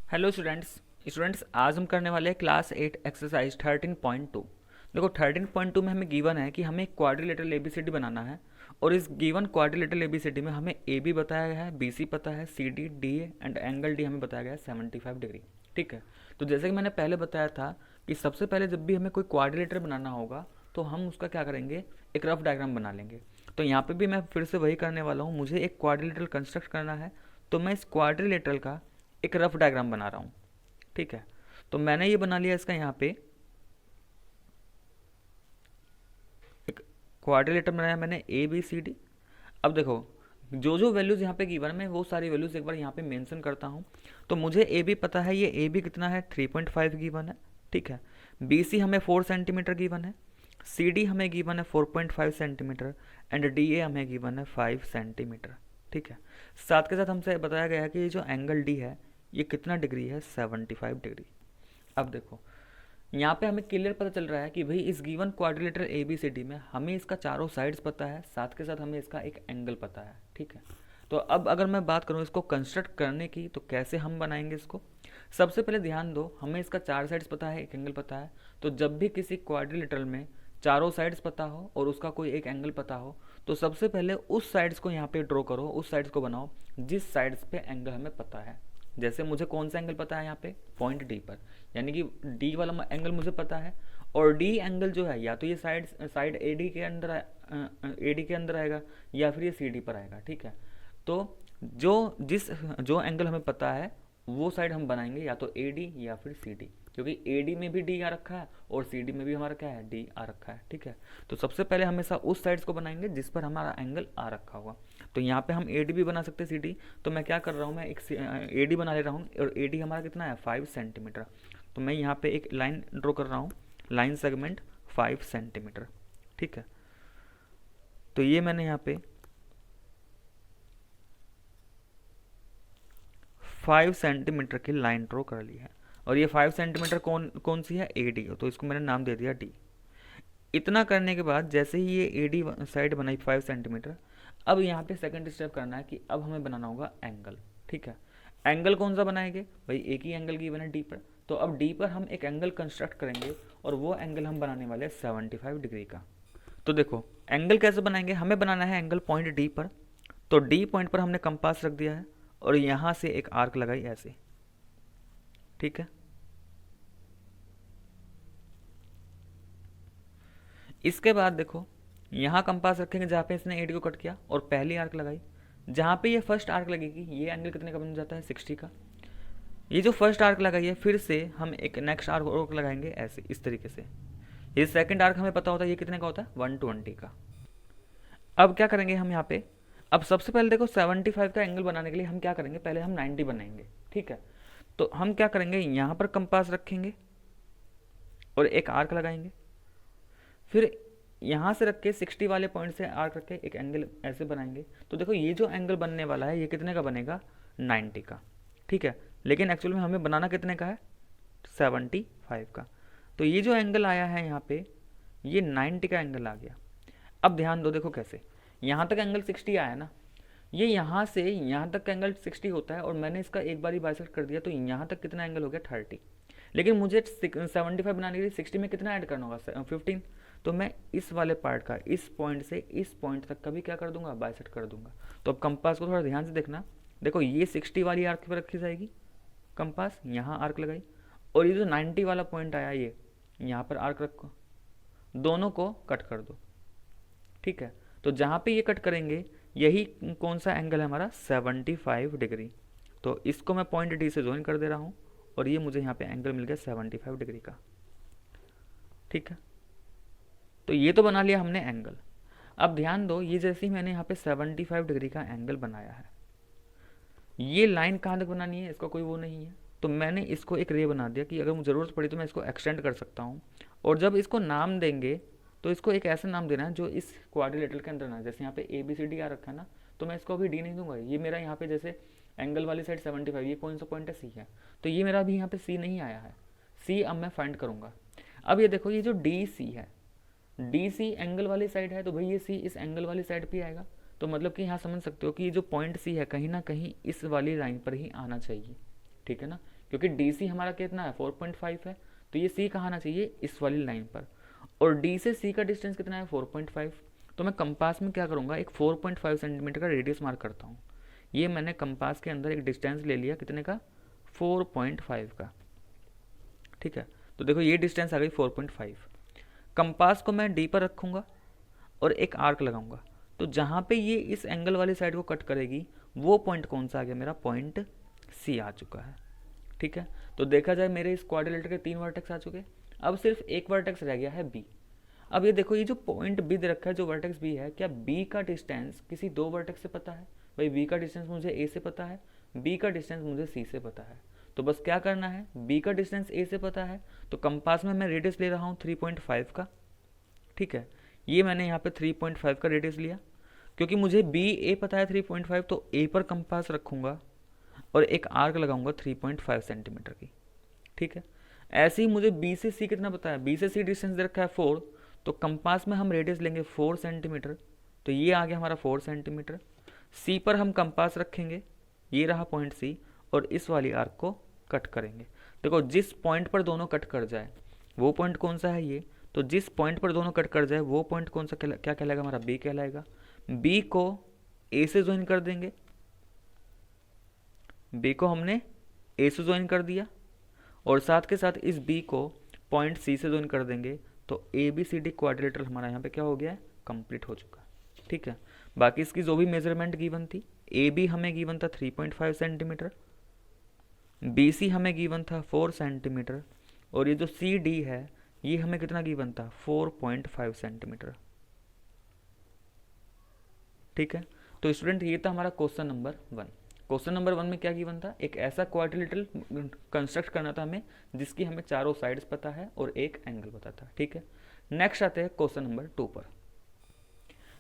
Hello students आज हम करने वाले हैं क्लास 8 एक्सरसाइज 13.2। देखो 13.2 में हमें गिवन है कि हमें एक क्वाड्रिलेटरल एबीसीडी बनाना है और इस गिवन क्वाड्रिलेटरल एबीसीडी में हमें ए बी बताया गया है, बी सी पता है, C D D A and angle D हमें बताया गया है 75 डिग्री। ठीक है। तो जैसे कि मैंने पहले बताया था कि सबसे पहले जब भी हमें कोई क्वाड्रिलेटर बनाना होगा तो हम उसका क्या करेंगे, एक रफ डायग्राम बना लेंगे। तो यहाँ पे भी मैं फिर से वही करने वाला हूँ, मुझे एक क्वाड्रिलेटरल कंस्ट्रक्ट करना है। तो मैं इस क्वाड्रिलेटरल का एक रफ डायग्राम बना रहा हूँ। ठीक है। तो मैंने ये बना लिया इसका यहाँ पे एक क्वाड्रिलेटर बनाया मैंने ए बी सी डी। अब देखो जो जो वैल्यूज़ यहाँ पे गिवन है मैं वो सारी वैल्यूज़ एक बार यहाँ पे मेंशन करता हूँ। तो मुझे ए बी पता है, ये ए बी कितना है 3.5 गिवन है। ठीक है। बी सी हमें 4 सेंटीमीटर गिवन है, सी डी हमें गिवन है 4.5 सेंटीमीटर एंड डी ए हमें गिवन है 5 सेंटीमीटर। ठीक है। साथ के साथ हमसे बताया गया है कि ये जो एंगल डी है ये कितना डिग्री है, 75 डिग्री। अब देखो यहाँ पे हमें क्लियर पता चल रहा है कि भाई इस given quadrilateral A B C D में हमें इसका चारों साइड्स पता है, साथ के साथ हमें इसका एक एंगल पता है। ठीक है। तो अब अगर मैं बात करूँ इसको कंस्ट्रक्ट करने की तो कैसे हम बनाएंगे इसको। सबसे पहले ध्यान दो, हमें इसका चार साइड्स पता है, एक एंगल पता है। तो जब भी किसी क्वाड्रिलेटरल में चारों साइड्स पता हो और उसका कोई एक एंगल पता हो तो सबसे पहले उस साइड्स को यहाँ पे ड्रॉ करो, उस साइड्स को बनाओ जिस साइड्स पे एंगल हमें पता है। जैसे मुझे कौन सा एंगल पता है यहाँ पे, पॉइंट डी पर, यानी कि डी वाला एंगल मुझे पता है। और डी एंगल जो है या तो ये साइड ए डी के अंदर ए डी के अंदर आएगा या फिर ये सी डी पर आएगा। ठीक है। तो जो एंगल हमें पता है वो साइड हम बनाएंगे, या तो ए डी या फिर सी डी, क्योंकि ए डी में भी डी आ रखा है और सी डी में भी हमारा क्या है, डी आ रखा है। ठीक है। तो सबसे पहले हमेशा उस साइड्स को बनाएंगे जिस पर हमारा एंगल आ रखा होगा। तो यहाँ पे हम ए डी भी बना सकते हैं, सी डी। तो मैं क्या कर रहा हूँ, मैं एक ए डी बना ले रहा हूँ और ए डी हमारा कितना है 5 सेंटीमीटर। तो मैं यहाँ पे एक लाइन ड्रॉ कर रहा हूँ, लाइन सेगमेंट 5 सेंटीमीटर। ठीक है। तो ये मैंने यहाँ पे 5 सेंटीमीटर की लाइन ड्रॉ कर ली है और ये 5 सेंटीमीटर कौन कौन सी है, ए डी। तो इसको मैंने नाम दे दिया डी। इतना करने के बाद जैसे ही ये ए डी साइड बनाई 5 सेंटीमीटर, अब यहाँ पे सेकंड स्टेप करना है कि अब हमें बनाना होगा एंगल। ठीक है। एंगल कौन सा बनाएंगे भाई, एक ही एंगल की बना डी पर। तो अब डी पर हम एक एंगल कंस्ट्रक्ट करेंगे और वो एंगल हम बनाने वाले हैं 75 डिग्री का। तो देखो एंगल कैसे बनाएंगे, हमें बनाना है एंगल पॉइंट डी पर। तो डी पॉइंट पर हमने कंपास रख दिया है और यहाँ से एक आर्क लगाई ऐसे। ठीक है। इसके बाद देखो यहाँ कंपास रखेंगे जहाँ पे इसने एडी को कट किया और पहली आर्क लगाई। जहाँ पे ये फर्स्ट आर्क लगेगी ये एंगल कितने का बन जाता है, 60 का। ये जो फर्स्ट आर्क लगाई है फिर से हम एक नेक्स्ट आर्क लगाएंगे ऐसे, इस तरीके से। ये सेकंड आर्क हमें पता होता है ये कितने का होता है, 120 का। अब क्या करेंगे हम यहाँ पे, अब सबसे पहले देखो 75 का एंगल बनाने के लिए हम क्या करेंगे, पहले हम 90 बनाएंगे। ठीक है। तो हम क्या करेंगे, यहाँ पर कंपास रखेंगे और एक आर्क लगाएंगे, फिर यहाँ से रख के 60 वाले पॉइंट से आर्क रख के एक एंगल ऐसे बनाएंगे। तो देखो ये जो एंगल बनने वाला है ये कितने का बनेगा, 90 का। ठीक है। लेकिन एक्चुअल में हमें बनाना कितने का है, 75 का। तो ये जो एंगल आया है यहाँ पे ये 90 का एंगल आ गया। अब ध्यान दो, देखो कैसे, यहाँ तक एंगल 60 आया ना, ये यहाँ से यहाँ तक का एंगल 60 होता है और मैंने इसका एक बार ही बाइसेक्ट कर दिया तो यहाँ तक कितना एंगल हो गया, 30। लेकिन मुझे 75 बनाने के लिए 60 में कितना ऐड करना होगा, 15। तो मैं इस वाले पार्ट का इस पॉइंट से इस पॉइंट तक का भी क्या कर दूंगा, बाइसेक्ट कर दूंगा। तो अब कंपास को थोड़ा ध्यान से देखना। देखो ये 60 वाली आर्क पर रखी जाएगी कंपास, यहाँ आर्क लगाई, और ये जो 90 वाला पॉइंट आया ये यहाँ पर आर्क रखो, दोनों को कट कर दो। ठीक है। तो जहाँ पे ये कट करेंगे यही कौन सा एंगल है हमारा, 75 डिग्री। तो इसको मैं पॉइंट डी से ज्वाइन कर दे रहा हूँ और ये मुझे यहाँ पे एंगल मिल गया 75 डिग्री का। ठीक है। तो ये तो बना लिया हमने एंगल। अब ध्यान दो, ये जैसे ही मैंने यहाँ पे 75 डिग्री का एंगल बनाया है, ये लाइन कहाँ तक बनानी है इसका कोई वो नहीं है। तो मैंने इसको एक रे बना दिया कि अगर मुझे ज़रूरत पड़ी तो मैं इसको एक्सटेंड कर सकता हूँ। और जब इसको नाम देंगे तो इसको एक ऐसा नाम देना है जो इस क्वाड्रिलेटरल के अंदर ना, जैसे यहाँ पे ए बी सी डी आ रखा है ना, तो मैं इसको अभी डी नहीं दूंगा। ये मेरा यहाँ पे जैसे एंगल वाली साइड 75, ये कौन सा पॉइंट है, सी है। तो ये मेरा अभी यहाँ पे सी नहीं आया है, सी अब मैं फाइंड करूँगा। अब ये देखो ये जो डी सी है, डी सी एंगल वाली साइड है तो भाई ये सी इस एंगल वाली साइड पे आएगा। तो मतलब कि यहाँ समझ सकते हो कि ये जो पॉइंट सी है कहीं ना कहीं इस वाली लाइन पर ही आना चाहिए। ठीक है ना, क्योंकि डी सी हमारा कितना है 4.5 है, तो ये सी कहाँ आना चाहिए, इस वाली लाइन पर। और डी से सी का डिस्टेंस कितना है 4.5। तो मैं कंपास में क्या करूँगा, एक 4.5 सेंटीमीटर का रेडियस मार्क करता हूँ। ये मैंने कंपास के अंदर एक डिस्टेंस ले लिया, कितने का, 4.5 का। ठीक है, तो देखो ये डिस्टेंस आ गई 4.5। कंपास को मैं डी पर रखूँगा और एक आर्क लगाऊंगा। तो जहाँ पे ये इस एंगल वाली साइड को कट करेगी वो पॉइंट कौन सा आ गया, मेरा पॉइंट सी आ चुका है। ठीक है, तो देखा जाए मेरे इस क्वाड्रिलेटर के 3 वर्टेक्स आ चुके, अब सिर्फ एक वर्टेक्स रह गया है बी। अब ये देखो, ये जो पॉइंट बी दे रखा है, जो वर्टेक्स बी है, क्या बी का डिस्टेंस किसी 2 वर्टेक्स से पता है? भाई बी का डिस्टेंस मुझे ए से पता है, बी का डिस्टेंस मुझे सी से पता है। तो बस क्या करना है, बी का डिस्टेंस ए से पता है, तो कंपास में मैं रेडियस ले रहा हूँ 3.5 का। ठीक है, ये मैंने यहाँ पे 3.5 का रेडियस लिया। क्योंकि मुझे बी ए पता है 3.5, तो ए पर कंपास रखूँगा और एक आर्क लगाऊंगा 3.5 सेंटीमीटर की। ठीक है, ऐसे ही मुझे बी से सी कितना पता है, बी से सी डिस्टेंस दे रखा है 4, तो कंपास में हम रेडियस लेंगे 4 सेंटीमीटर, तो ये आ गया हमारा 4 सेंटीमीटर। सी पर हम कंपास रखेंगे, ये रहा पॉइंट सी, और इस वाली आर्क को कट करेंगे। देखो जिस पॉइंट पर दोनों कट कर जाए वो पॉइंट कौन सा है, ये। तो जिस पॉइंट पर दोनों कट कर जाए वो पॉइंट कौन सा क्या कहलाएगा, हमारा बी कहलाएगा। बी को ए से ज्वाइन कर देंगे, बी को हमने ए से ज्वाइन कर दिया, और साथ के साथ इस बी को पॉइंट सी से ज्वाइन कर देंगे, तो A B C D quadrilateral हमारा यहाँ पे क्या हो गया है, कंप्लीट हो चुका है। ठीक है, बाकी इसकी जो भी मेजरमेंट गिवन थी, ए बी हमें गिवन था 3.5 सेंटीमीटर, बी सी हमें गिवन था 4 सेंटीमीटर, और ये जो सी डी है ये हमें कितना गिवन था, 4.5 सेंटीमीटर। ठीक है, तो स्टूडेंट ये था हमारा क्वेश्चन नंबर 1। क्वेश्चन नंबर 1 में क्या गिवन था, एक ऐसा क्वाड्रिलेटरल कंस्ट्रक्ट करना था हमें जिसकी हमें चारों साइड्स पता है और एक एंगल पता था। ठीक है, नेक्स्ट आते हैं क्वेश्चन नंबर 2 पर।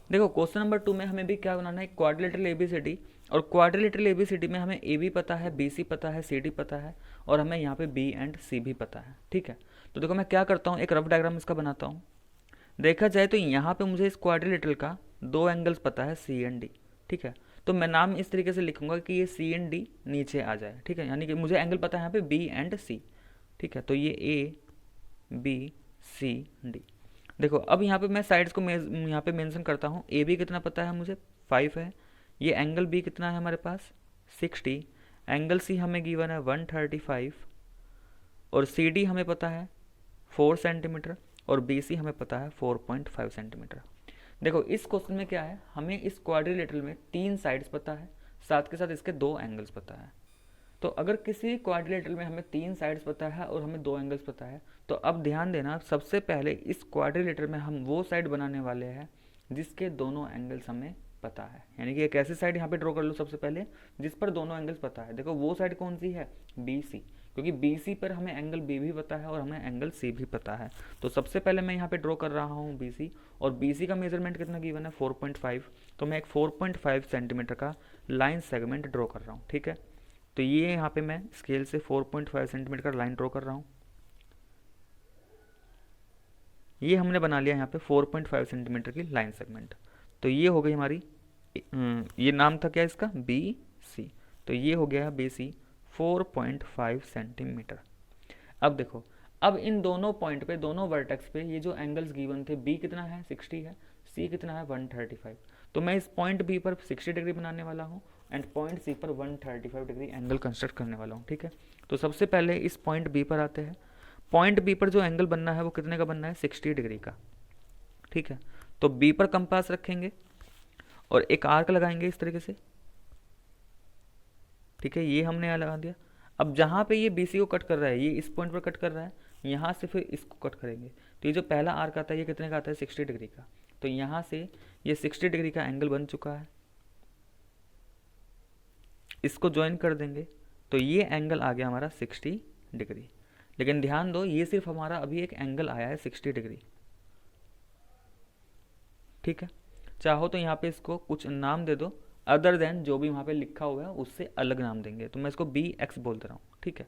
देखो क्वेश्चन नंबर 2 में हमें भी क्या बनाना है, क्वाड्रिलेटरल एबीसीडी, और क्वाड्रिलेटरल एबीसीडी में हमें ए बी पता है, बी सी पता है, सी डी पता है, और हमें यहाँ पे बी एंड सी भी पता है। ठीक है, तो देखो मैं क्या करता हूँ, एक रफ डायग्राम इसका बनाता हूँ। देखा जाए तो यहाँ पे मुझे इस क्वाड्रिलेटरल का 2 एंगल्स पता है, सी एंड डी। ठीक है, तो मैं नाम इस तरीके से लिखूंगा कि ये सी एंड डी नीचे आ जाए। ठीक है, यानी कि मुझे एंगल पता है यहाँ पे बी एंड सी। ठीक है, तो ये ए बी सी डी। देखो अब यहाँ पे मैं साइड्स को यहाँ पे मेंशन करता हूँ। ए बी कितना पता है मुझे, 5 है। ये एंगल बी कितना है हमारे पास, 60। एंगल सी हमें गिवन है 135, और सी डी हमें पता है 4 सेंटीमीटर, और बी सी हमें पता है 4.5 सेंटीमीटर। देखो इस क्वेश्चन में क्या है, हमें इस क्वाड्रिलेटरल में 3 साइड्स पता है, साथ के साथ इसके 2 एंगल्स पता है। तो अगर किसी क्वाड्रिलेटरल में हमें 3 साइड्स पता है और हमें 2 एंगल्स पता है, तो अब ध्यान देना, सबसे पहले इस क्वाड्रिलेटरल में हम वो साइड बनाने वाले हैं जिसके दोनों एंगल्स हमें पता है। यानी कि एक ऐसी साइड यहाँ पे ड्रॉ कर लो सबसे पहले जिस पर दोनों एंगल्स पता है। देखो वो साइड कौन सी है, बी सी, क्योंकि बी सी पर हमें एंगल बी भी पता है और हमें एंगल सी भी पता है। तो सबसे पहले मैं यहाँ पे ड्रॉ कर रहा हूँ बी सी, और बी सी का मेजरमेंट कितना गिवन है, 4.5। तो मैं एक 4.5 सेंटीमीटर का लाइन सेगमेंट ड्रॉ कर रहा हूँ। ठीक है, तो ये यहाँ पे मैं स्केल से 4.5 सेंटीमीटर का लाइन ड्रॉ कर रहा हूँ। ये हमने बना लिया यहाँ पे 4.5 सेंटीमीटर की लाइन सेगमेंट। तो ये हो गई हमारी, ये नाम था क्या इसका, बी सी। तो ये हो गया बी सी 4.5 सेंटीमीटर। अब देखो, अब इन दोनों पॉइंट पे, दोनों वर्टेक्स पे ये जो एंगल्स गिवन थे, बी कितना है 60 है, सी कितना है 135। तो मैं इस पॉइंट बी पर 60 डिग्री बनाने वाला हूँ एंड पॉइंट सी पर 135 डिग्री एंगल कंस्ट्रक्ट करने वाला हूँ। ठीक है, तो सबसे पहले इस पॉइंट बी पर आते हैं। पॉइंट बी पर जो एंगल बनना है वो कितने का बनना है, 60 डिग्री का। ठीक है, तो बी पर कंपास रखेंगे और एक आर्क लगाएंगे इस तरीके से। ठीक है, ये हमने यहाँ लगा दिया। अब जहाँ पे ये BC को कट कर रहा है, ये इस पॉइंट पर कट कर रहा है, यहाँ से फिर इसको कट करेंगे। तो ये जो पहला आर्क आता है ये कितने का आता है, 60 डिग्री का। तो यहाँ से ये 60 डिग्री का एंगल बन चुका है, इसको ज्वाइन कर देंगे, तो ये एंगल आ गया हमारा 60 डिग्री। लेकिन ध्यान दो, ये सिर्फ हमारा अभी एक एंगल आया है 60 डिग्री। ठीक है, चाहो तो यहाँ पे इसको कुछ नाम दे दो, अदर देन जो भी वहाँ पे लिखा हुआ है उससे अलग नाम देंगे। तो मैं इसको BX बोल दे रहा हूँ। ठीक है,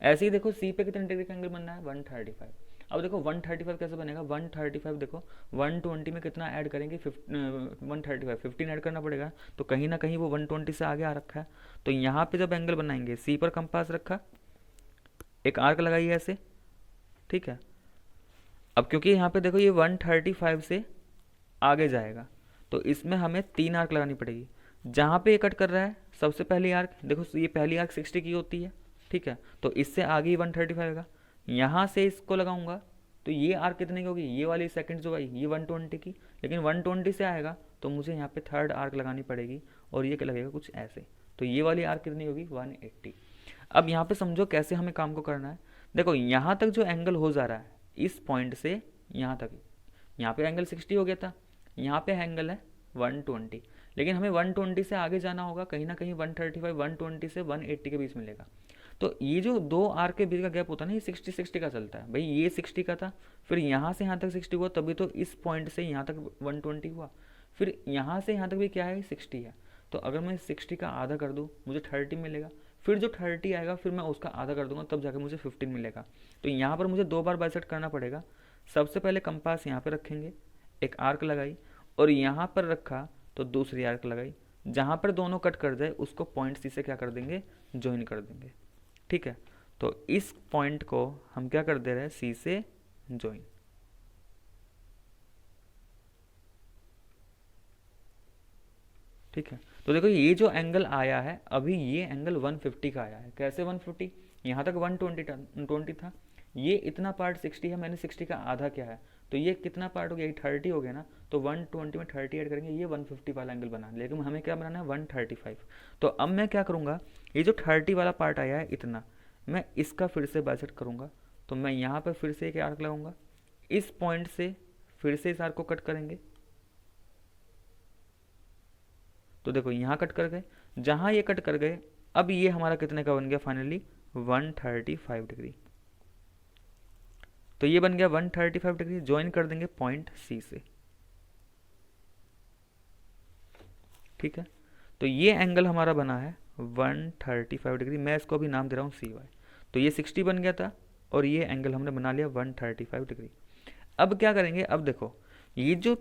ऐसे ही देखो सी पे कितने डिग्री का एंगल बनना है, 135। अब देखो 135 कैसे बनेगा, 135 देखो 120 में कितना ऐड करेंगे, 135 15 ऐड करना पड़ेगा। तो कहीं ना कहीं वो 120 से आगे आ रखा है। तो यहाँ पे जब एंगल बनाएंगे, सी पर कंपास रखा एक आर्क लगाइए ऐसे, ठीक है। अब क्योंकि यहाँ पे देखो ये 135 से आगे जाएगा, तो इसमें हमें 3 आर्क लगानी पड़ेगी। जहाँ पे ये कट कर रहा है सबसे पहली आर्क, देखो ये पहली आर्क 60 की होती है, ठीक है, तो इससे आगे ही 135 का। यहाँ से इसको लगाऊंगा तो ये आर्क कितने की होगी, ये वाली सेकंड जो आई ये 120 की, लेकिन 120 से आएगा तो मुझे यहाँ पे थर्ड आर्क लगानी पड़ेगी, और ये क्या लगेगा कुछ ऐसे, तो ये वाली आर्क कितनी होगी 180। अब यहाँ पे समझो कैसे हमें काम को करना है। देखो यहाँ तक जो एंगल हो जा रहा है इस पॉइंट से यहाँ तक, यहाँ पे एंगल 60 हो गया था, यहाँ पे एंगल है 120, लेकिन हमें 120 से आगे जाना होगा, कहीं ना कहीं 135 120 से 180 के बीच मिलेगा। तो ये जो दो आर्क के बीच का गैप होता है ना, ये 60 का चलता है भाई, ये 60 का था, फिर यहाँ से यहाँ तक 60 हुआ, तभी तो इस पॉइंट से यहाँ तक 120 हुआ, फिर यहाँ से यहाँ तक भी क्या है 60 है। तो अगर मैं 60 का आधा कर दूँ मुझे 30 मिलेगा, फिर जो 30 आएगा फिर मैं उसका आधा कर दूंगा, तब जाकर मुझे 15 मिलेगा। तो यहाँ पर मुझे 2 बार बाइसेक्ट करना पड़ेगा। सबसे पहले कंपास यहाँ पर रखेंगे, एक आर्क लगाई, और यहाँ पर रखा तो दूसरी आर्क लगाई, जहाँ पर दोनों कट कर जाए उसको पॉइंट सी से क्या कर देंगे, ज्वाइन कर देंगे, ठीक है। तो इस पॉइंट को हम क्या कर दे रहे हैं, सी से ज्वाइन, ठीक है। तो देखो ये जो एंगल आया है अभी, ये एंगल 150 का आया है। कैसे 150, यहाँ तक 120 था, ये इतना पार्ट 60 है, मैंने 60 का आधा क्या है, तो ये कितना पार्ट हो गया, 30 हो गया ना, तो 120 में 30 ऐड करेंगे, ये 150 वाला एंगल बना, लेकिन हमें क्या बनाना है 135। तो अब मैं क्या करूँगा, ये जो 30 वाला पार्ट आया है इतना, मैं इसका फिर से बाइसेक्ट करूँगा। तो मैं यहाँ पर फिर से एक आर्क लगाऊंगा, इस पॉइंट से फिर से इस आर्क को कट करेंगे, तो देखो यहाँ कट कर गए, जहाँ ये कट कर गए, अब ये हमारा कितने का बन गया फाइनली 135 डिग्री। तो ये बन गया 135 डिग्री, ज्वाइन कर देंगे पॉइंट सी से, ठीक है। तो ये एंगल हमारा बना है 135 डिग्री, मैं इसको अभी नाम दे रहा हूँ सी वाई। तो ये 60 बन गया था, और ये एंगल हमने बना लिया 135 डिग्री। अब क्या करेंगे, अब देखो ये जो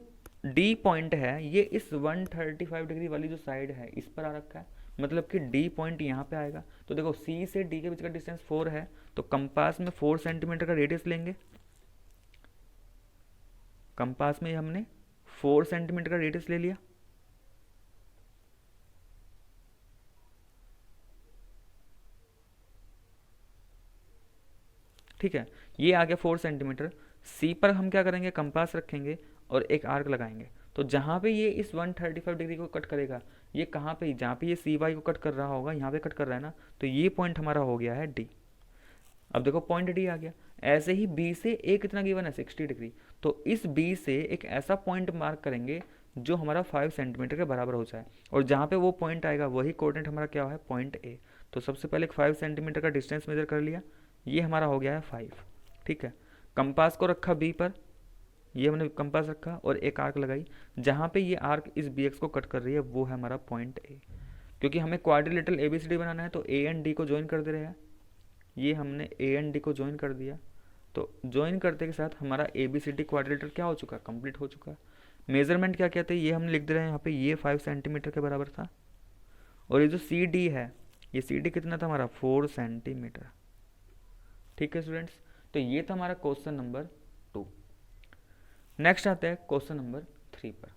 डी पॉइंट है ये इस 135 डिग्री वाली जो साइड है इस पर आ रखा है, मतलब कि डी पॉइंट यहाँ पे आएगा। तो देखो सी से डी के बीच का डिस्टेंस 4 है, तो कंपास में 4 सेंटीमीटर का रेडियस लेंगे, कंपास में हमने 4 सेंटीमीटर का रेडियस ले लिया, ठीक है। ये आ गया 4 सेंटीमीटर। सी पर हम क्या करेंगे, कंपास रखेंगे और एक आर्क लगाएंगे, तो जहाँ पे ये इस 135 डिग्री को कट करेगा, ये कहाँ पे, जहाँ पे ये सी वाई को कट कर रहा होगा, यहाँ पे कट कर रहा है ना, तो ये पॉइंट हमारा हो गया है डी। अब देखो पॉइंट डी आ गया। ऐसे ही बी से ए कितना गिवन है 60 डिग्री, तो इस बी से एक ऐसा पॉइंट मार्क करेंगे जो हमारा 5 सेंटीमीटर के बराबर हो जाए, और जहाँ पे वो पॉइंट आएगा वही कोऑर्डिनेट हमारा क्या है, पॉइंट ए। तो सबसे पहले एक 5 सेंटीमीटर का डिस्टेंस मेजर कर लिया, ये हमारा हो गया है 5, ठीक है। कंपास को रखा बी पर, ये हमने कंपास रखा और एक आर्क लगाई, जहाँ पे ये आर्क इस बी एक्स को कट कर रही है वो है हमारा पॉइंट ए। क्योंकि हमें quadrilateral A B C D बनाना है, तो ए एंड डी को ज्वाइन कर दे रहे हैं, ये हमने ए एंड डी को ज्वाइन कर दिया। तो ज्वाइन करते के साथ हमारा A B C D quadrilateral क्या हो चुका, कंप्लीट हो चुका। मेजरमेंट क्या कहते हैं, ये हम लिख दे रहे हैं यहाँ पे, ये 5 सेंटीमीटर के बराबर था, और ये जो सी डी है, ये सी डी कितना था हमारा 4 सेंटीमीटर, ठीक है स्टूडेंट्स। तो ये था हमारा क्वेश्चन नंबर 2। नेक्स्ट आता है क्वेश्चन नंबर 3 पर।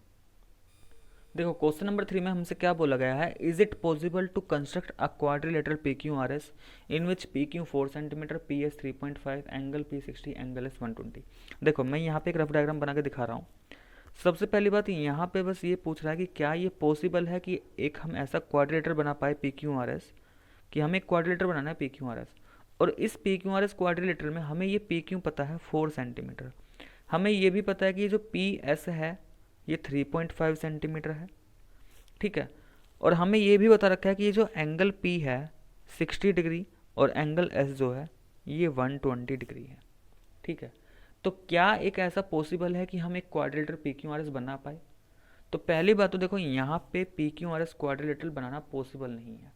देखो क्वेश्चन नंबर 3 में हमसे क्या बोला गया है, is it possible to construct a quadrilateral P Q R S in which P Q 4 centimetre, P S 3.5, angle P 60, angle S 120। देखो मैं यहाँ पे एक रफ डायग्राम बना के दिखा रहा हूँ। सबसे पहली बात यहाँ पे बस ये पूछ रहा है कि क्या ये पॉसिबल है कि एक हम ऐसा क्वाड्रिलेटर बना पाए पी क्यू आर एस, कि हमें एक क्वाड्रिलेटर बनाना है पी क्यू आर एस, और इस P Q R S quadrilateral में हमें ये पी क्यू पता है 4 सेंटीमीटर, हमें ये भी पता है कि ये जो पी एस है ये 3.5 सेंटीमीटर है, ठीक है। और हमें ये भी बता रखा है कि ये जो एंगल पी है 60 डिग्री, और एंगल एस जो है ये 120 डिग्री है, ठीक है। तो क्या एक ऐसा पॉसिबल है कि हम एक quadrilateral P Q R S बना पाए? तो पहली बात तो देखो यहाँ पे P Q R S quadrilateral बनाना पॉसिबल नहीं है।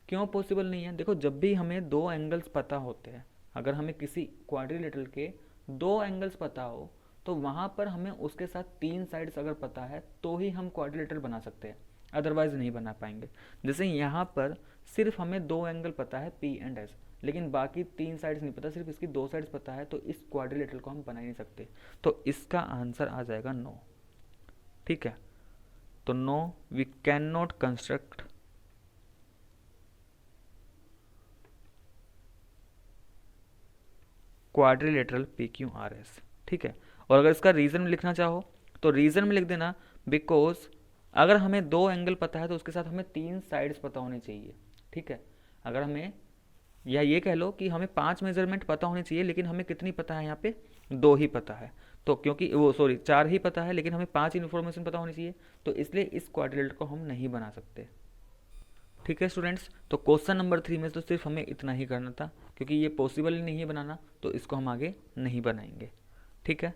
क्यों पॉसिबल नहीं है? देखो जब भी हमें दो एंगल्स पता होते हैं, अगर हमें किसी क्वाड्रिलेटरल के दो एंगल्स पता हो, तो वहाँ पर हमें उसके साथ 3 साइड्स अगर पता है तो ही हम क्वाड्रिलेटरल बना सकते हैं, अदरवाइज नहीं बना पाएंगे। जैसे यहाँ पर सिर्फ हमें 2 एंगल पता है पी एंड एस, लेकिन बाकी 3 साइड्स नहीं पता, सिर्फ इसकी 2 साइड्स पता है, तो इस क्वाड्रिलेटरल को हम बना ही नहीं सकते। तो इसका आंसर आ जाएगा नो। ठीक है, तो no, we can not construct quadrilateral PQRS। ठीक है, और अगर इसका रीज़न में लिखना चाहो तो रीज़न में लिख देना बिकॉज अगर हमें 2 एंगल पता है तो उसके साथ हमें 3 साइड्स पता होनी चाहिए। ठीक है, अगर हमें, या ये कह लो कि हमें 5 मेजरमेंट पता होने चाहिए, लेकिन हमें कितनी पता है, यहाँ पे 2 ही पता है, तो क्योंकि वो सॉरी 4 ही पता है, लेकिन हमें 5 इन्फॉर्मेशन पता होनी चाहिए, तो इसलिए इस क्वाड्रिलेटरल को हम नहीं बना सकते। ठीक है स्टूडेंट्स, तो क्वेश्चन नंबर 3 में तो सिर्फ हमें इतना ही करना था, क्योंकि ये पॉसिबल ही नहीं है बनाना, तो इसको हम आगे नहीं बनाएंगे। ठीक है,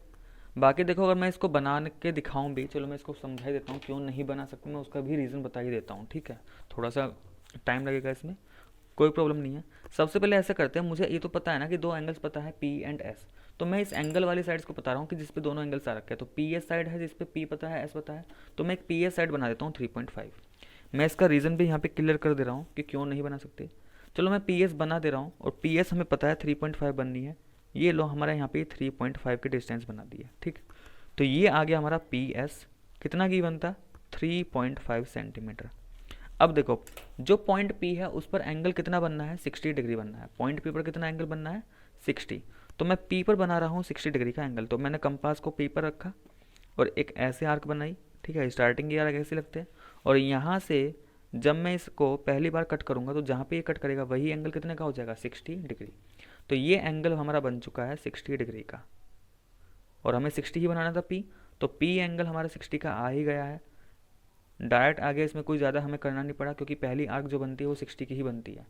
बाकी देखो अगर मैं इसको बना के दिखाऊं भी, चलो मैं इसको समझा ही देता हूँ क्यों नहीं बना सकते, मैं उसका भी रीज़न बता ही देता हूँ। ठीक है, थोड़ा सा टाइम लगेगा इसमें, कोई प्रॉब्लम नहीं है। सबसे पहले ऐसा करते हैं, मुझे ये तो पता है ना कि 2 एंगल्स पता है P एंड S, तो मैं इस एंगल वाली साइड्स को बता रहा हूँ कि जिसपे दोनों एंगल्स आ रखे हैं। तो PS साइड है जिसपे P पता है, S पता है, तो मैं एक PS साइड बना देता हूँ 3.5। मैं इसका रीज़न भी यहाँ पे क्लियर कर दे रहा हूँ कि क्यों नहीं बना सकते। चलो मैं PS बना दे रहा हूँ, और PS हमें पता है 3.5 बननी है। ये लो हमारा यहाँ पे 3.5 के डिस्टेंस बना दिया। ठीक, तो ये आ गया हमारा PS, कितना की बनता, 3.5 सेंटीमीटर। अब देखो जो पॉइंट P है उस पर एंगल कितना बनना है, 60 डिग्री बनना है। पॉइंट P पर कितना एंगल बनना है, 60। तो मैं P पर बना रहा हूँ 60 डिग्री का एंगल, तो मैंने कंपास को P पर रखा और एक ऐसे आर्क बनाई। ठीक है, स्टार्टिंग के आर्क ऐसे लगते हैं, और यहाँ से जब मैं इसको पहली बार कट करूँगा तो जहाँ पे ये कट करेगा वही एंगल कितने का हो जाएगा, 60 डिग्री। तो ये एंगल हमारा बन चुका है 60 डिग्री का, और हमें 60 ही बनाना था P, तो P एंगल हमारा 60 का आ ही गया है। डायरेक्ट आगे इसमें कोई ज़्यादा हमें करना नहीं पड़ा, क्योंकि पहली आर्क जो बनती है वो 60 की ही बनती है।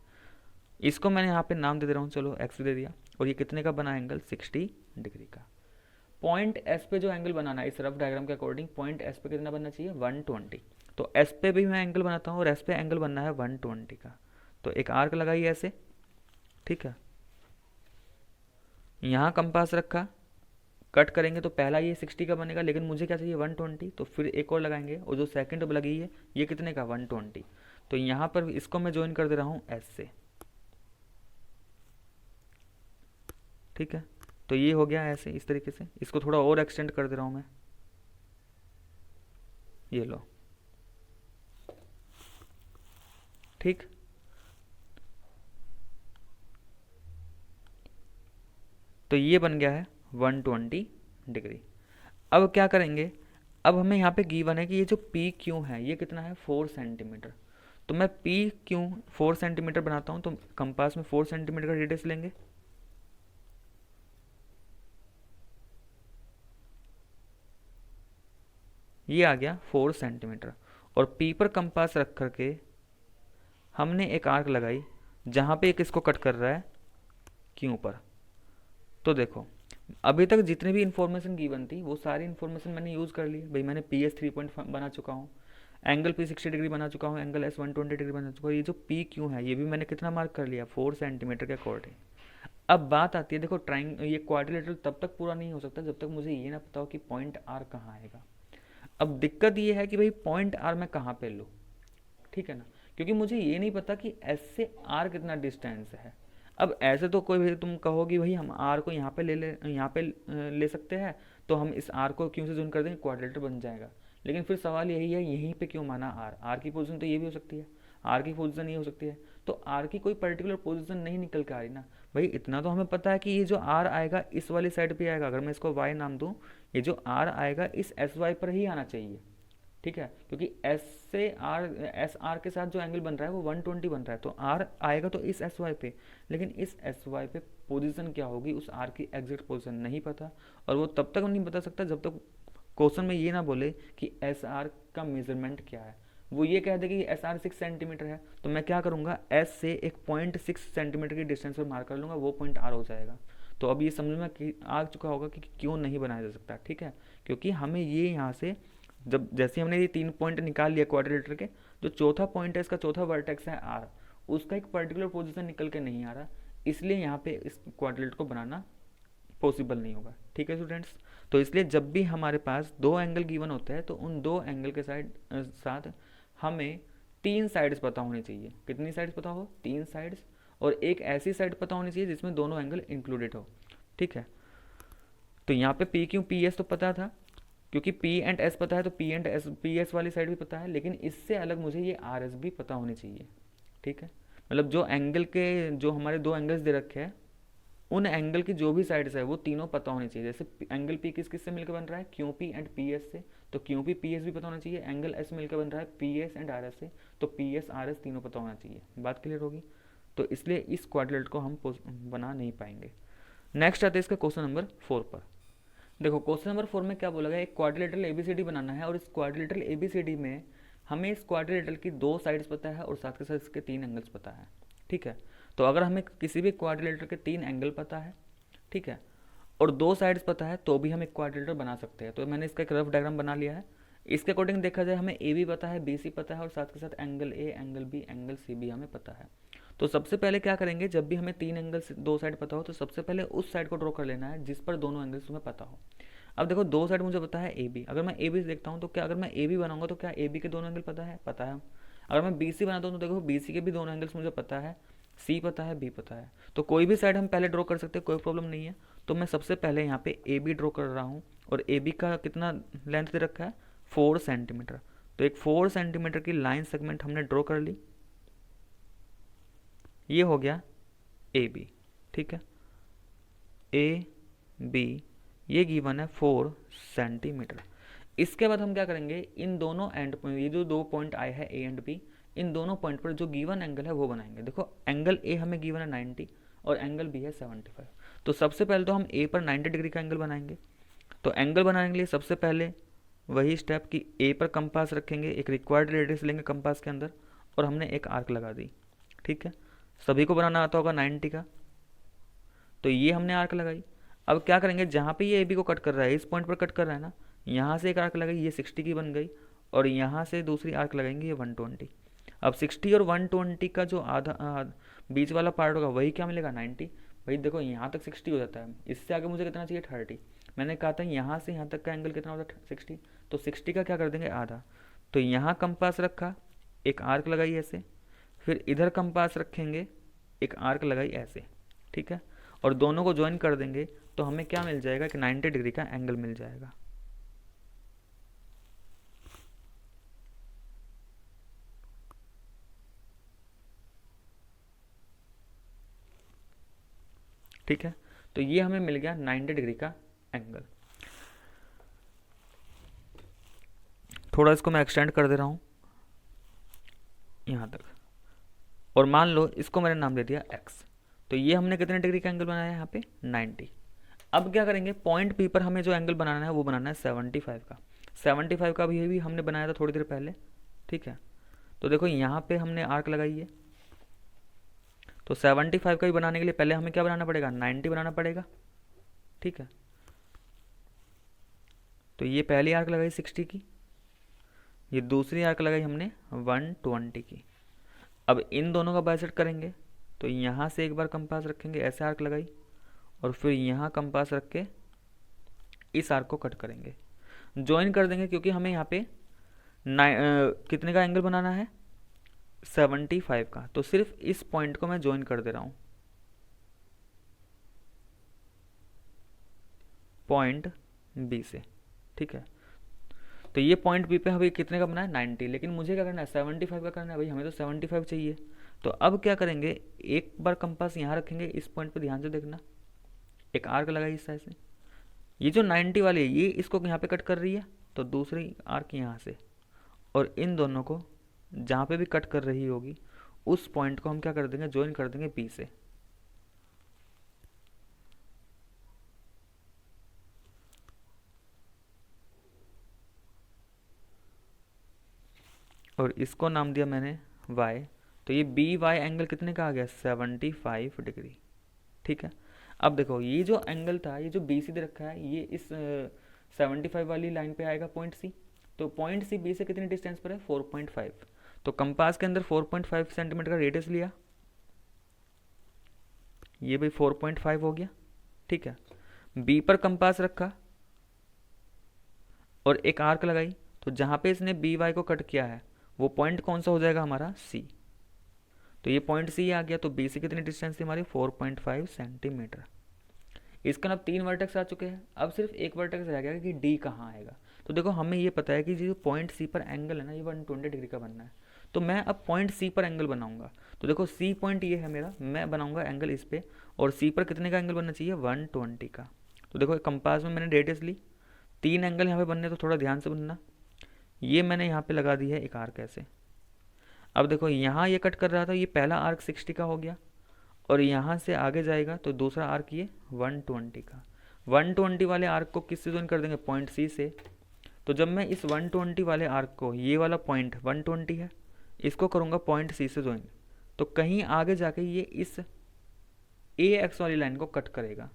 इसको मैंने यहाँ पे नाम दे दे रहा हूँ, चलो एक्स दे दिया, और ये कितने का बना एंगल, 60 डिग्री का। पॉइंट एस पे जो एंगल बनाना है इस रफ डायग्राम के अकॉर्डिंग, पॉइंट एस पे कितना बनना चाहिए, 120। तो एस पे भी मैं एंगल बनाता हूँ, और एस पे एंगल बनना है 120 का। तो एक आर्क लगाई ऐसे, ठीक है, यहाँ कंपास रखा, कट करेंगे तो पहला ये 60 का बनेगा, लेकिन मुझे क्या चाहिए, 120। तो फिर एक और लगाएंगे, और जो सेकंड लगी है ये कितने का, 120। तो यहाँ पर इसको मैं ज्वाइन कर दे रहा हूँ एस से। ठीक है, तो ये हो गया ऐसे, इस तरीके से। इसको थोड़ा और एक्सटेंड कर दे रहा हूँ मैं, ये लो। ठीक, तो ये बन गया है 120 डिग्री। अब क्या करेंगे, अब हमें यहाँ पे गिवन है कि ये जो पी क्यू है ये कितना है, 4 सेंटीमीटर। तो मैं पी क्यू 4 सेंटीमीटर बनाता हूँ, तो कंपास में 4 सेंटीमीटर का रेडियस लेंगे। ये आ गया 4 सेंटीमीटर, और पी पर कंपास रख करके हमने एक आर्क लगाई जहाँ पे एक इसको कट कर रहा है क्यू पर। तो देखो अभी तक जितनी भी इन्फॉर्मेशन गिवन थी वो सारी इन्फॉर्मेशन मैंने यूज़ कर ली। भाई मैंने पी एस 3.5 बना चुका हूँ, एंगल पी 60 डिग्री बना चुका हूँ, एंगल एस 120 डिग्री बना चुका हूँ। ये जो पी क्यू है ये भी मैंने कितना मार्क कर लिया, 4 सेंटीमीटर के अकॉर्डिंग। अब बात आती है, देखो ये क्वाड्रिलेटरल तब तक पूरा नहीं हो सकता जब तक मुझे ये ना पता हो कि पॉइंट आर कहाँ आएगा। अब दिक्कत ये है कि भाई पॉइंट आर मैं कहाँ पे लूँ, ठीक है ना, क्योंकि मुझे ये नहीं पता कि एस से आर कितना डिस्टेंस है। अब ऐसे तो कोई भी तुम कहोगी भाई हम आर को यहाँ पे यहाँ पे ले सकते हैं, तो हम इस आर को क्यों से ज्वाइन कर देंगे, क्वाड्रिलेटरल बन जाएगा। लेकिन फिर सवाल यही है यहीं पे क्यों माना आर, आर की पोजीशन तो ये भी हो सकती है, आर की पोजीशन ये हो सकती है, तो आर की कोई पर्टिकुलर पोजीशन नहीं निकल के आ रही ना। भाई इतना तो हमें पता है कि ये जो आर आएगा इस वाली साइड पे आएगा, अगर मैं इसको वाई नाम दूँ, ये जो आर आएगा इस एस वाई पर ही आना चाहिए। ठीक है, क्योंकि एस से आर, एस आर के साथ जो एंगल बन रहा है वो 120 बन रहा है, तो आर आएगा तो इस एस वाई पे, लेकिन इस एस वाई पे पोजीशन क्या होगी उस आर की एग्जैक्ट पोजीशन नहीं पता, और वो तब तक नहीं बता सकता जब तक क्वेश्चन में ये ना बोले कि एस आर का मेजरमेंट क्या है। वो ये कह दे कि एस आर 6 सेंटीमीटर है, तो मैं क्या करूँगा, एस से एक 0.6 सेंटीमीटर की डिस्टेंस पर मार्क कर लूँगा, वो पॉइंट आर हो जाएगा। तो अब ये समझ में आ चुका होगा कि क्यों नहीं बनाया जा सकता। ठीक है, क्योंकि हमें ये यहाँ से जब जैसे हमने ये 3 पॉइंट निकाल लिया क्वाड्रिलेटरल के, जो चौथा पॉइंट है इसका चौथा वर्टेक्स है आर, उसका एक पर्टिकुलर पोजीशन निकल के नहीं आ रहा, इसलिए यहाँ पे इस क्वाड्रिलेटरल को बनाना पॉसिबल नहीं होगा। ठीक है स्टूडेंट्स, तो इसलिए जब भी हमारे पास 2 एंगल गिवन होते हैं तो उन 2 एंगल के साथ हमें 3 साइड्स पता होनी चाहिए। कितनी साइड्स पता हो, 3 साइड्स, और एक ऐसी साइड पता होनी चाहिए जिसमें दोनों एंगल इंक्लूडेड हो। ठीक है, तो यहाँ पे पी क्यू पी एस तो पता था, क्योंकि पी एंड एस पता है तो P and S P S वाली साइड भी पता है, लेकिन इससे अलग मुझे ये आर एस भी पता होनी चाहिए। ठीक है, मतलब जो एंगल के जो हमारे दो एंगल्स दे रखे हैं उन एंगल की जो भी साइड्स है वो तीनों पता होनी चाहिए। जैसे एंगल पी किस से मिलकर बन रहा है, Q P and P S से, तो क्यू पी पी एस भी पता होना चाहिए। एंगल एस मिलकर बन रहा है P S and R S से, तो पी एस आर एस तीनों पता होना चाहिए। बात क्लियर होगी? तो इसलिए इस क्वाड्रिलेटरल को हम बना नहीं पाएंगे। नेक्स्ट आते हैं इसका क्वेश्चन नंबर 4 पर। देखो क्वेश्चन नंबर 4 में क्या बोला गया, एक क्वाड्रिलेटरल एबीसीडी बनाना है और इस क्वाड्रिलेटरल एबीसीडी में हमें इस क्वाड्रिलेटरल की दो साइड्स पता है और साथ के साथ इसके तीन एंगल्स पता है। ठीक है, तो अगर हमें किसी भी क्वाड्रिलेटरल के तीन एंगल पता है, ठीक है, और दो साइड्स पता है, तो भी हम एक क्वाड्रिलेटरल बना सकते हैं। तो मैंने इसका एक रफ डायग्राम बना लिया है। इसके अकॉर्डिंग देखा जाए हमें ए बी पता है, बी सी पता है और साथ के साथ angle A, angle B, angle C भी हमें पता है। तो सबसे पहले क्या करेंगे, जब भी हमें तीन एंगल दो साइड पता हो तो सबसे पहले उस साइड को ड्रॉ कर लेना है जिस पर दोनों एंगल्स तुम्हें पता हो। अब देखो दो साइड मुझे पता है ए बी, अगर मैं ए बी देखता हूँ तो क्या, अगर मैं ए बी बनाऊंगा तो क्या ए बी के दोनों एंगल पता है? पता है। अगर मैं बी सी बनाता हूँ तो देखो बी सी के भी दोनों एंगल्स मुझे पता है, सी पता है, बी पता है। तो कोई भी साइड हम पहले ड्रॉ कर सकते हैं, कोई प्रॉब्लम नहीं है। तो मैं सबसे पहले यहाँ पे ए बी ड्रॉ कर रहा हूँ और ए बी का कितना लेंथ दे रखा है, 4 सेंटीमीटर। तो एक 4 सेंटीमीटर की लाइन सेगमेंट हमने ड्रॉ कर ली, ये हो गया ए बी। ठीक है, ए बी ये गिवन है 4 सेंटीमीटर। इसके बाद हम क्या करेंगे, इन दोनों एंड ये जो दो पॉइंट आए हैं ए एंड बी, इन दोनों पॉइंट पर जो गिवन एंगल है वो बनाएंगे। देखो एंगल ए हमें गिवन है 90 और एंगल बी है 75। तो सबसे पहले तो हम ए पर 90 डिग्री का एंगल बनाएंगे। तो एंगल बनाने के लिए सबसे पहले वही स्टेप कि ए पर कंपास रखेंगे, एक रिक्वायर्ड रेडियस लेंगे कंपास के अंदर और हमने एक आर्क लगा दी। ठीक है, सभी को बनाना आता होगा 90 का, तो ये हमने आर्क लगाई। अब क्या करेंगे, जहाँ पे ये ए बी को कट कर रहा है, इस पॉइंट पर कट कर रहा है ना, यहाँ से एक आर्क लगाई, ये 60 की बन गई, और यहाँ से दूसरी आर्क लगाएंगे, ये 120। अब 60 और 120 का जो बीच वाला पार्ट होगा वही क्या मिलेगा, 90। भाई देखो यहाँ तक 60 हो जाता है, इससे आगे मुझे कितना चाहिए, 30। मैंने कहा था यहाँ से यहाँ तक का एंगल कितना होता है, 60। तो 60 का क्या कर देंगे, आधा। तो यहाँ कंपास रखा, एक आर्क लगाई ऐसे, फिर इधर कंपास रखेंगे, एक आर्क लगाई ऐसे। ठीक है, और दोनों को ज्वाइन कर देंगे तो हमें क्या मिल जाएगा कि 90 डिग्री का एंगल मिल जाएगा। ठीक है, तो ये हमें मिल गया 90 डिग्री का एंगल। थोड़ा इसको मैं एक्सटेंड कर दे रहा हूँ यहाँ तक, और मान लो इसको मैंने नाम दे दिया x। तो ये हमने कितने डिग्री का एंगल बनाया है यहाँ पे, 90। अब क्या करेंगे, पॉइंट पी पर हमें जो एंगल बनाना है वो बनाना है 75 का। 75 का भी हमने बनाया था थोड़ी देर पहले। ठीक है, तो देखो यहाँ पे हमने आर्क लगाई है, तो 75 का भी बनाने के लिए पहले हमें क्या बनाना पड़ेगा, 90 बनाना पड़ेगा। ठीक है, तो ये पहली आर्क लगाई 60 की, ये दूसरी आर्क लगाई हमने 120 की। अब इन दोनों का बाइसेक्ट करेंगे, तो यहाँ से एक बार कंपास रखेंगे, ऐसे आर्क लगाई, और फिर यहाँ कंपास रख के इस आर्क को कट करेंगे, ज्वाइन कर देंगे, क्योंकि हमें यहाँ पे कितने का एंगल बनाना है, 75 का। तो सिर्फ इस पॉइंट को मैं ज्वाइन कर दे रहा हूँ, पॉइंट बी से। ठीक है, तो ये पॉइंट बी पे अभी कितने का बना है, 90, लेकिन मुझे क्या करना है, 75 का करना है। भाई हमें तो 75 चाहिए। तो अब क्या करेंगे, एक बार कंपास यहाँ रखेंगे, इस पॉइंट पे ध्यान से देखना, एक आर्क लगाई इस साइड से, ये जो 90 वाली है ये इसको यहाँ पे कट कर रही है, तो दूसरी आर्क यहाँ से, और इन दोनों को जहाँ पे भी कट कर रही होगी उस पॉइंट को हम क्या कर देंगे, ज्वाइन कर देंगे बी से। और इसको नाम दिया मैंने y। तो ये बी वाई एंगल कितने का आ गया, 75 डिग्री। ठीक है, अब देखो ये जो एंगल था, ये जो बी सी दे रखा है, ये इस 75 वाली लाइन पे आएगा पॉइंट सी। तो पॉइंट सी बी से कितनी डिस्टेंस पर है, 4.5। तो कंपास के अंदर 4.5 सेंटीमीटर का रेडियस लिया, ये भी 4.5 हो गया। ठीक है, बी पर कंपास रखा और एक आर्क लगाई, तो जहाँ पे इसने बी वाई को कट किया है वो पॉइंट कौन सा हो जाएगा हमारा, सी। तो ये पॉइंट सी आ गया, तो बी से कितनी डिस्टेंस थी हमारी 4.5 सेंटीमीटर। इसका अब 3 वर्टेक्स आ चुके हैं, अब सिर्फ एक वर्टेक्स रह गया कि डी कहाँ आएगा। तो देखो हमें ये पता है कि जो पॉइंट सी पर एंगल है ना, ये 120 डिग्री का बनना है। तो मैं अब पॉइंट सी पर एंगल बनाऊंगा। तो देखो सी पॉइंट ये है मेरा, मैं बनाऊंगा एंगल इस पे, और सी पर कितने का एंगल बनना चाहिए, 120 का। तो देखो कंपास में मैंने रेडियस ली, 3 एंगल यहाँ पे बनने, तो थोड़ा ध्यान से बनना। ये मैंने यहाँ पे लगा दी है एक आर्क ऐसे। अब देखो यहाँ ये कट कर रहा था, ये पहला आर्क 60 का हो गया, और यहाँ से आगे जाएगा तो दूसरा आर्क ये 120 का। 120 वाले आर्क को किससे ज्वाइन कर देंगे, पॉइंट सी से। तो जब मैं इस 120 वाले आर्क को, ये वाला पॉइंट 120 है, इसको करूँगा पॉइंट सी से ज्वाइन, तो कहीं आगे जाके ये इस ए एक्स वाली लाइन को कट करेगा।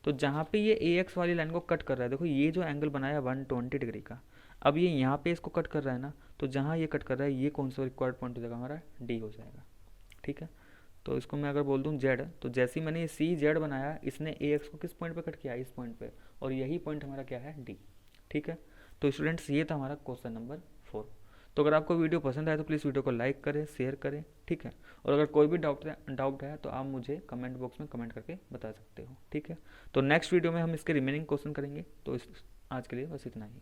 तो जहाँ पे ये ए एक्स वाली लाइन को कट कर रहा है, देखो ये जो एंगल बनाया 120 डिग्री का, अब ये यहाँ पे इसको कट कर रहा है ना, तो जहाँ ये कट कर रहा है ये कौन सा रिक्वायर्ड पॉइंट हो जाएगा हमारा, डी हो जाएगा। ठीक है, तो इसको मैं अगर बोल दूँ जेड, तो जैसे ही मैंने ये सी जेड बनाया, इसने ए एक्स को किस पॉइंट पे कट किया, इस पॉइंट पे, और यही पॉइंट हमारा क्या है, डी। ठीक है, तो स्टूडेंट्स ये था हमारा क्वेश्चन नंबर 4। तो अगर आपको वीडियो पसंद आए तो प्लीज़ वीडियो को लाइक करें, शेयर करें। ठीक है, और अगर कोई भी डाउट है तो आप मुझे कमेंट बॉक्स में कमेंट करके बता सकते हो। ठीक है, तो नेक्स्ट वीडियो में हम इसके रिमेनिंग क्वेश्चन करेंगे। तो आज के लिए बस इतना ही।